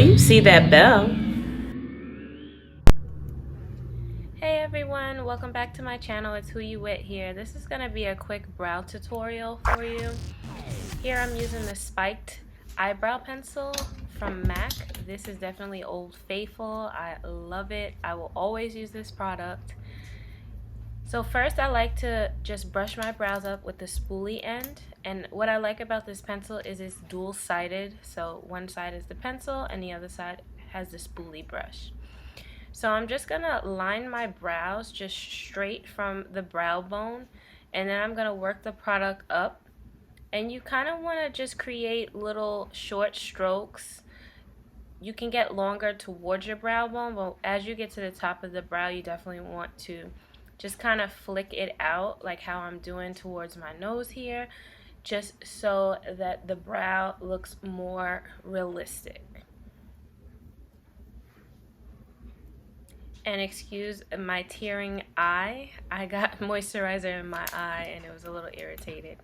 you see that bell. Hey everyone, welcome back to my channel. It's Who You With here. This is going to be a quick brow tutorial for you. Here I'm using the spiked eyebrow pencil from MAC. This is definitely Old Faithful. I love it. I will always use this product. So first I like to just brush my brows up with the spoolie end. And what I like about this pencil is it's dual-sided. So one side is the pencil and the other side has the spoolie brush. So I'm just going to line my brows just straight from the brow bone, and then I'm going to work the product up. And you kind of want to just create little short strokes. You can get longer towards your brow bone, but as you get to the top of the brow, you definitely want to just kind of flick it out like how I'm doing towards my nose here, just so that the brow looks more realistic. And excuse my tearing eye. I got moisturizer in my eye and it was a little irritated.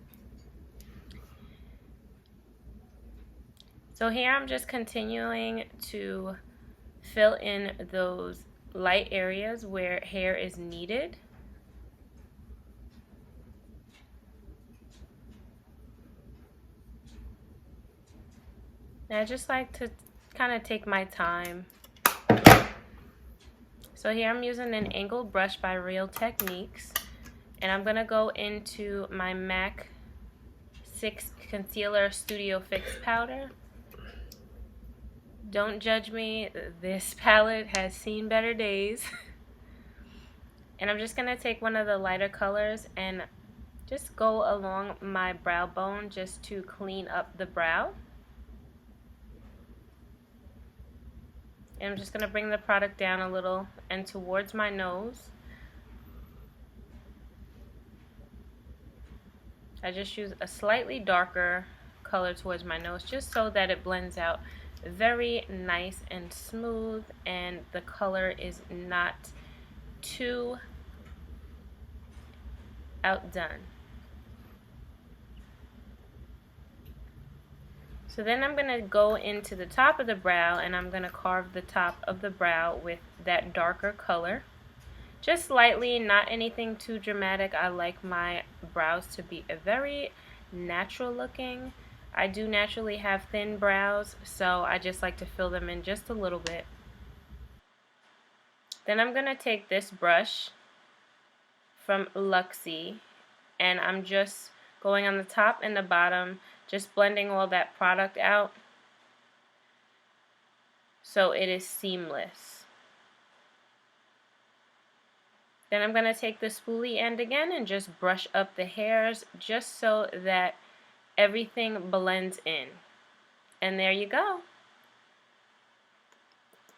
So here I'm just continuing to fill in those light areas where hair is needed. And I just like to kind of take my time. So here I'm using an angled brush by Real Techniques, and I'm going to go into my MAC 6 Concealer Studio Fix Powder. Don't judge me, this palette has seen better days. And I'm just going to take one of the lighter colors and just go along my brow bone just to clean up the brow. And I'm just going to bring the product down a little and towards my nose. I just use a slightly darker color towards my nose just so that it blends out very nice and smooth and the color is not too outdone. So then I'm going to go into the top of the brow and I'm going to carve the top of the brow with that darker color. Just lightly, not anything too dramatic. I like my brows to be very natural looking. I do naturally have thin brows, so I just like to fill them in just a little bit. Then I'm going to take this brush from Luxie and I'm just going on the top and the bottom, just blending all that product out so it is seamless. Then I'm going to take the spoolie end again and just brush up the hairs just so that everything blends in. And there you go.